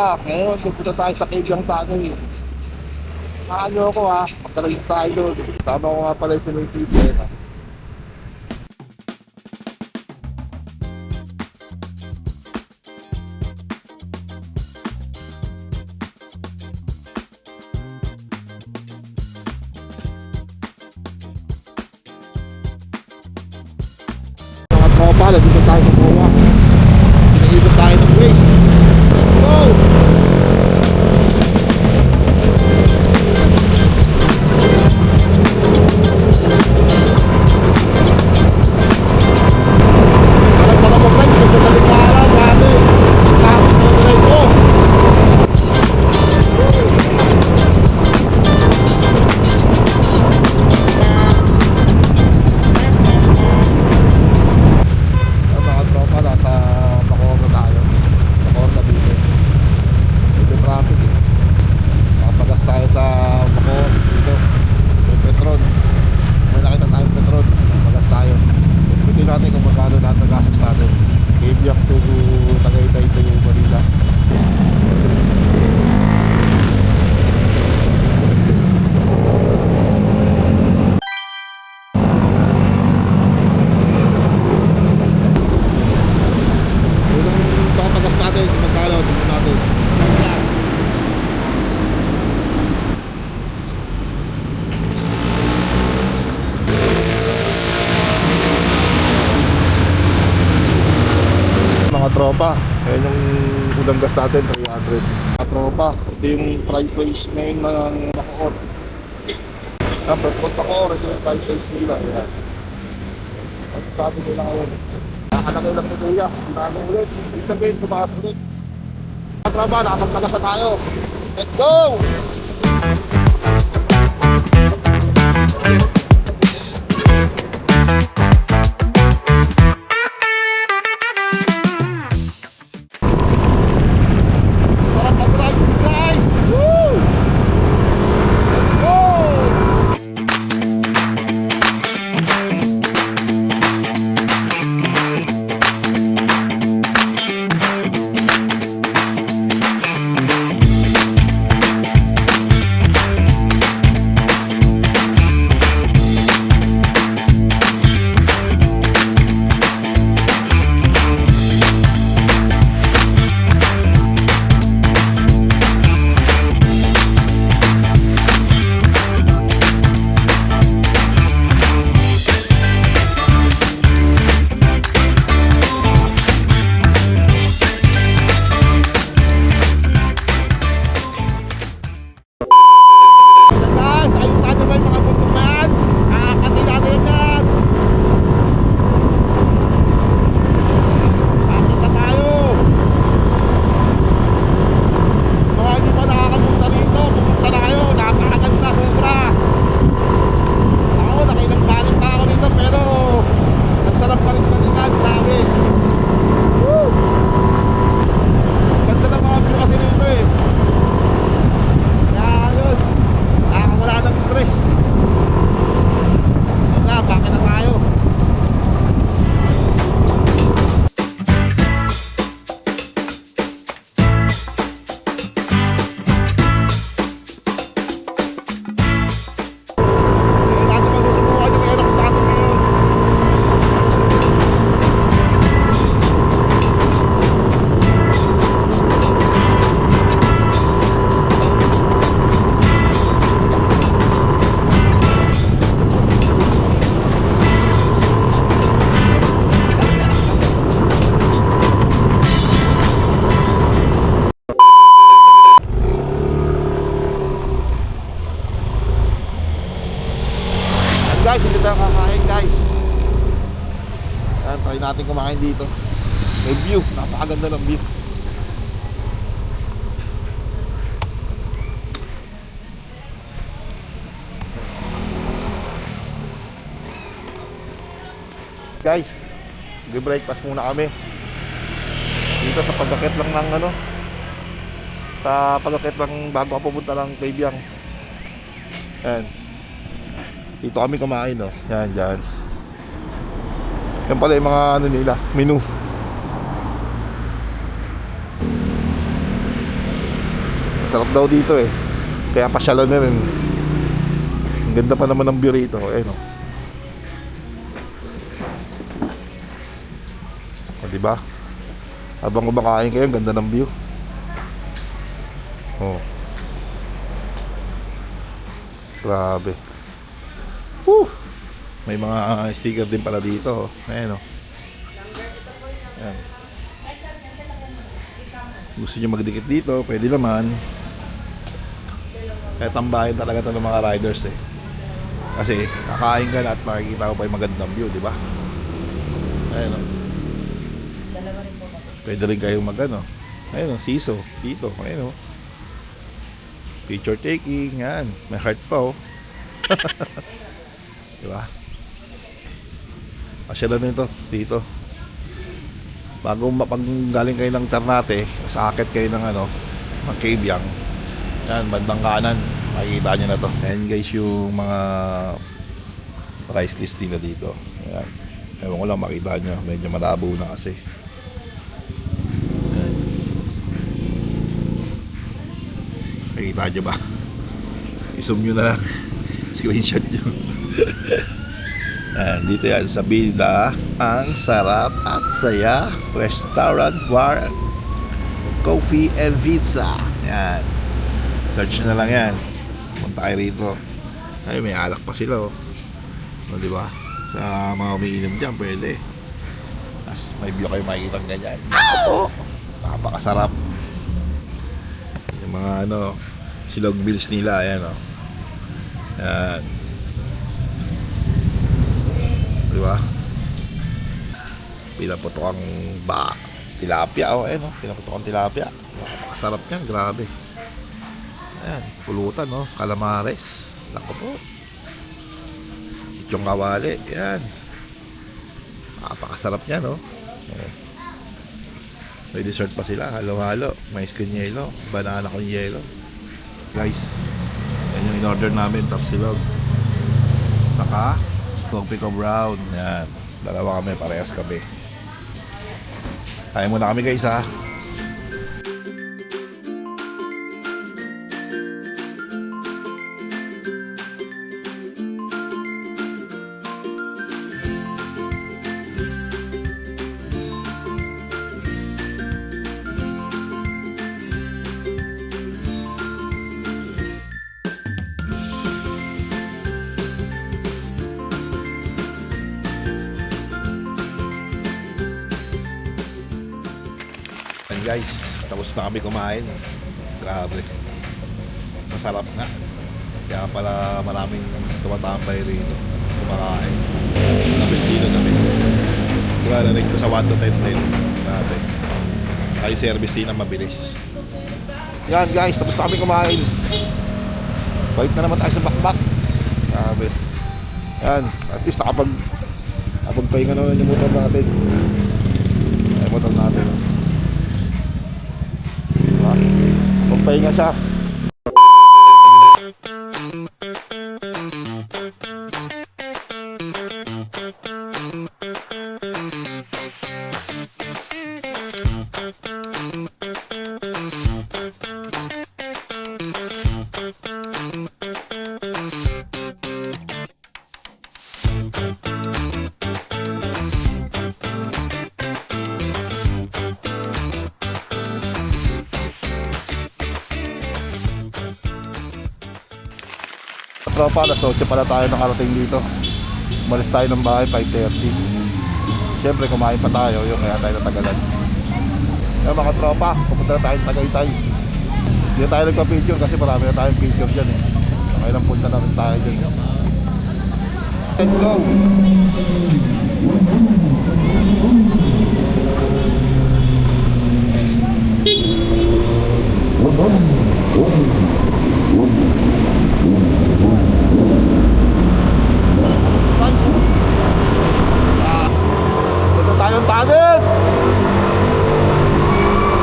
tropa, ngayon pupunta tayo sa Kabyang Tunnel. Maano ako ha, magkaroon tayo doon. Sama ko nga pala si May Peter. Mga tropa, nandito tayo sa Moa. Pinahilot tayo ng waste. Let's go! Tropa, ayan yung unang gas natin, 300. Mga tropa, ito yung price range ngayon ng Bacoor. Bacoor, ito yung price range nila. Ayan. At sabi nila ngayon, nakalagay lang ni Kuya, namin ulit. Ibig sabihin, tumakas ulit. Mga tropa, nakapagtagas na tayo. Let's go! Guys, hindi tayo kakain guys. Ayan, try natin kumain dito. May view, napakaganda ng view. Guys, mag-breakfast muna kami. Dito sa pagkakit lang ng ano, sa pagkakit lang bago ako pupunta ng Kabyang. Ayan. Dito kami kumain, no. Yan, dyan. Yan pala yung mga ano nila, menu. Sarap daw dito eh. Kaya pasyalan na rin. Ang ganda pa naman ng view rito. Ayun oh. O, diba? Habang kumakain kayo, ang ganda ng view. Oh. Grabe. Woo! May mga sticker din pala dito. Ayan o. Ayan. Gusto nyo magdikit dito, pwede naman. Kaya tambahin talaga ito ng mga riders eh. Kasi kakain ka na at makikita ko pa yung magandang view, di ba? Ayan o. Pwede rin kayong mag-ano. Ayan o, siso. Dito. Ayan o. Picture taking, yan. May heart pa oh. Diba? Pasyalan nito dito. Bago galing kayo ng Ternate, sakit kayo ng ano, ng Cabiang. Yan, bandang kanan. Makikita nyo na to. Ayan guys yung mga price list nila dito. Ayan. Ewan ko lang makita nyo. Medyo malabo na kasi. Nakikita nyo ba? I-zoom nyo na lang. Screenshot nyo. Dito yan sa Bilda. Ang sarap at saya restaurant, bar, coffee and pizza. Yan. Search na lang yan. Punta kayo rito. Ay, may alak pa sila oh. No, diba? Sa mga umiinom dyan pwede. Tapos may view kayo makikita ganyan. Oh, napakasarap. Yung mga ano, silog meals nila, ayan o. Ayan. Diba? Pinaputok ang tilapia o, ayan o. Pinaputok ang tilapia. Napakasarap yan, grabe. Ayan, pulutan o, calamares. Lako po. Ityong kawali, ayan. Napakasarap yan o. Ayan. May dessert pa sila, halo-halo. Mais con yelo, banana con yelo. Guys, yan yung in-order namin, tapsilog. Saka, Togpico Brown. Yan, dalawa kami, parehas kami. Kaya muna kami guys ha. Guys, tapos na kami kumain. Grabe, masarap nga. Kaya pala maraming tumatambay rito kumakain. Nabis dito, nabis. Diba, narig ko sa 1 to 10 din. Grabe. Saka yung service din na mabilis. Yan guys, tapos na kami kumain. Balik na naman tayo sa bakbak. Grabe. Yan, at least nakapagpahinga naman yung motor natin. Yung motor natin. Magpahinga siya. Tropa, alas 8 pala tayo nakarating dito. Umalis tayo ng bahay 5:30. Siyempre kumain pa tayo, yung kaya tayo natagalan. Kaya mga tropa, pupunta na tayo sa Tagaytay. Hindi na tayo nagpa-picture kasi marami na tayong picture dyan eh. Kailang punta na rin tayo dyan. Let's go! Punta tayong Taguig!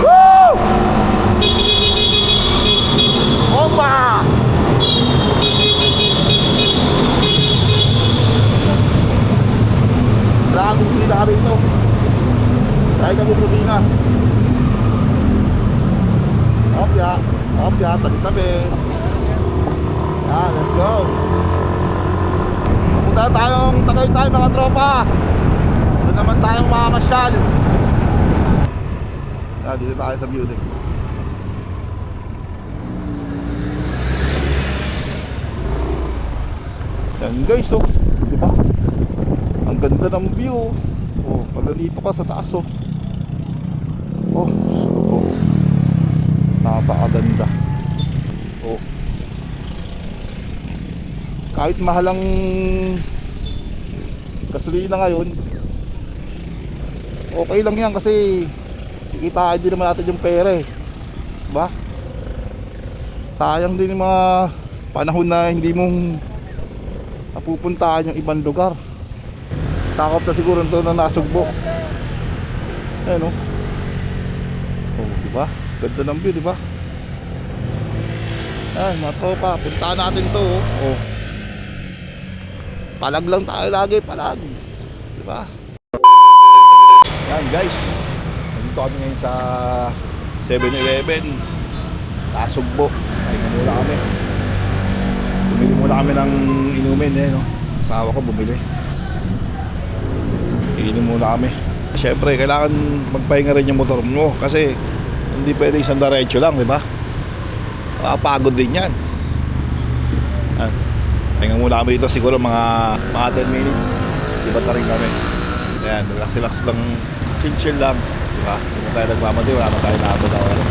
Woo! Opa! Lagong pila rito. Dahil kami kusina. Opya, opya. tabi-tabi. Yan, let's go. Punta tayong Tagaytay mga tropa. Doon naman tayong mamamasyal. Yan, dito tayo sa view deck. Yan guys, oh, diba? Ang ganda ng view. Oh, pag dito ka sa taas, oh. Oh, oh. Napakaganda. Oh. Kahit mahalang gasolina ngayon, okay lang yan kasi kikitain din naman natin yung pera eh. Diba? Sayang din yung mga panahon na hindi mong napupuntahan yung ibang lugar. Takop na siguro ito na nasugbo. Ayan o. Oh, diba? Ganda ng view, diba? Ayan mga tropa, puntahan natin to. Oh. Palag lang tayo lagi, palag. Diba? Ayan guys, nandito kami ngayon sa 7-Eleven Nasugbo. Ay, muna kami. Bumili muna kami ng inumin eh, no? Asawa ko bumili. Iinom muna kami. Siyempre, kailangan magpahinga rin yung motor mo kasi hindi pwede isang diretso lang, di ba? Pagod din yan. Pahinga muna kami dito siguro mga 10 minutes. Sibat na rin kami. Ayan, relax lang, chill lang, di ba? Hindi na tayo nagmamali, wala na tayo naabot na oras.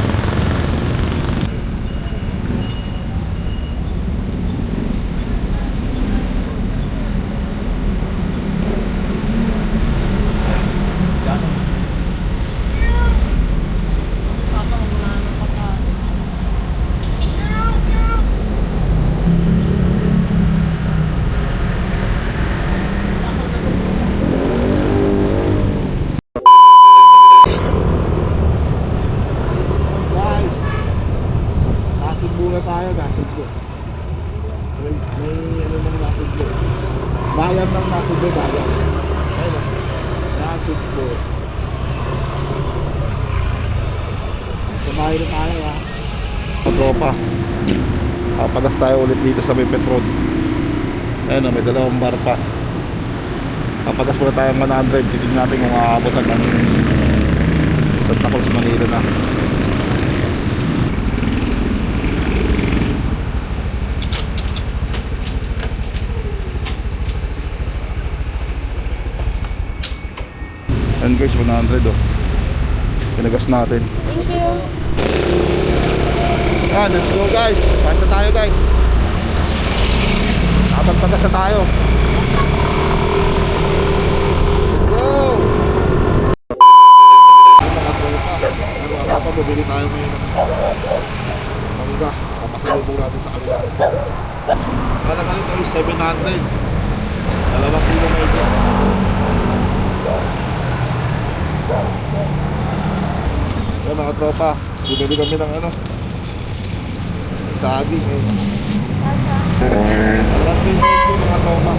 Tayo Nasugbo. May ano nang Nasugbo. Bayan ng Nasugbo, bayan. Ayun. Nasugbo. Samahin na tayo ha. Tropa. Papagas tayo ulit dito sa may Petron. Ayun, may dalawang bar pa. Papagas muna tayo 100. Titignan natin kung aabotan ng Santa Cruz, Manila na. Yan guys, 100 oh. Pinagas natin. Thank you. Yan, let's go guys. Pasta tayo guys. Nakapagpagas na tayo. Let's go. Mga bumili tayo ngayon. Mangga. Papasalubong natin sa kanila. Talaga nito is 700. 2 kilo medyo. Yan mga tropa, bumili kami ng ano, saging eh. Alam din ito mga tropa.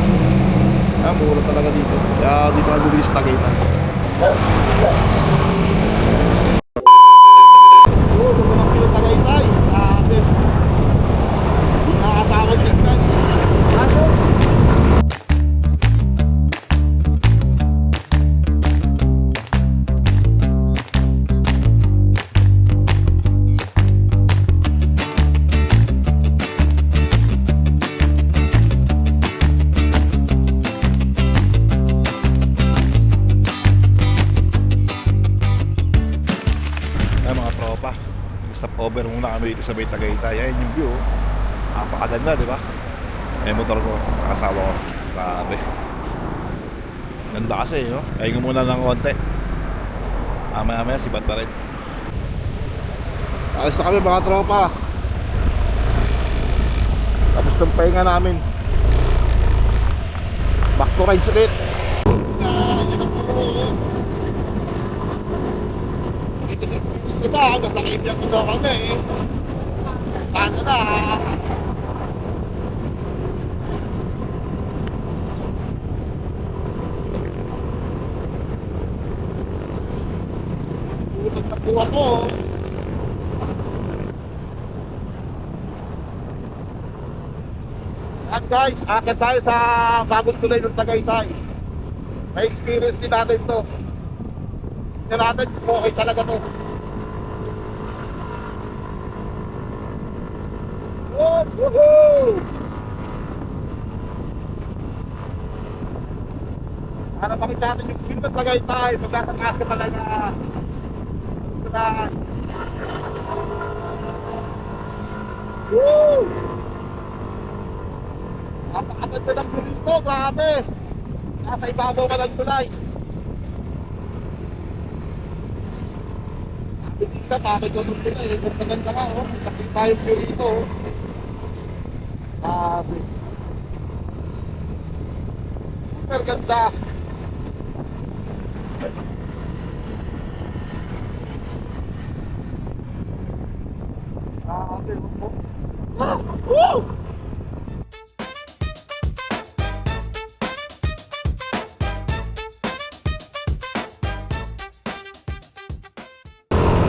Mura talaga dito. Kaya dito ka bumili sa Tagaytay. Oo, gusto ng kilo Tagaytay. Sabi, hindi nakasama dyan guys. Ano? Over muna kami dito sa may Tagaytay. Ayan yung view. Napakaganda, di ba? Ayan motor ko, asawa ko. Grabe. Ganda kasi, no? Pahinga muna ng konti. Mamaya sibat na rin. Alis na kami mga tropa. Tapos ng pahinga namin. Back to rides ulit. Ito, basta kaibigan ko daw kami eh. Paano na? Putot na po ako. Guys, akit tayo sa bagong tulay ng Tagaytay. May experience din natin to. Tingnan natin kung okay talaga to. Woohoo! Para makita natin yung view ng Tagaytay. Magtatakas ka talaga. Woo! Napakaganda ng view dito, grabe. Nasa ibabaw ka ng tulay. Hindi ka, bakit ko nung tulay. Maganda ka, oh. Nakita yung view dito, oh. Grabe. Super ganda. Grabe, oh. Woo!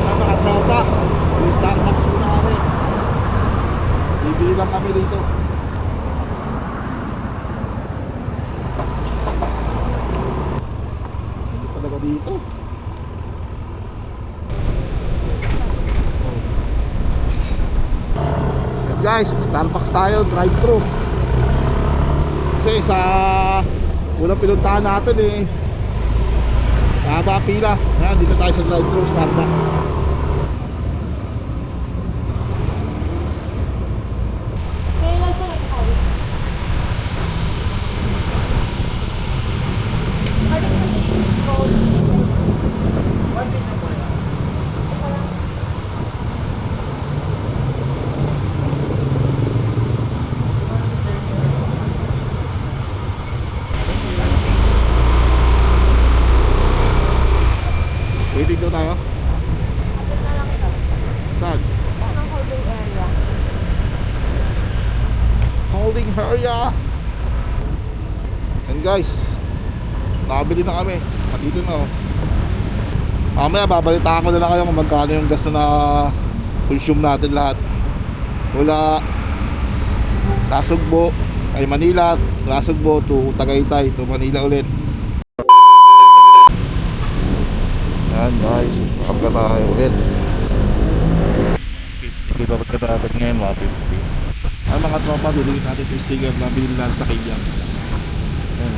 Mga tropa, yung Starbucks muna kami. Bibili lang kami dito. Hindi talaga dito. Yan guys, Starbucks tayo, drive-thru. Kasi sa unang pinuntahan natin eh, haba pila. Yan, dito tayo sa drive-thru, Starbucks. Waiting daw tayo? Saan? Holding area. Holding area. And guys, nakabili na kami. Dito na oh. Mamaya babalita ko na lang kayo kung magkano yung gasto na consume natin lahat. Mula Nasugbo ay Manila, Nasugbo to Tagaytay to Manila ulit. Yan guys, kapag tayo ulit. Hindi ba pagkatapos ngayon, 150. Ang mga tropa, diligit natin yung sticker na binili natin sa Kiyang. Yan.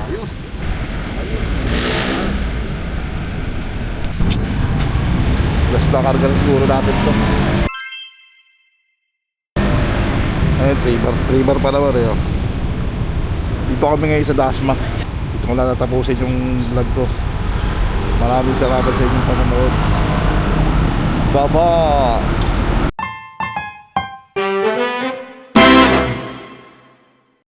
Ayos. Plus na karga na siguro natin to. Ayun, 3 bar pa naman eh. Dito kami ngayon sa Dasma. Dito ko lang natapusin yung vlog ko. Maraming salamat sa inyong panonood. Bye-bye!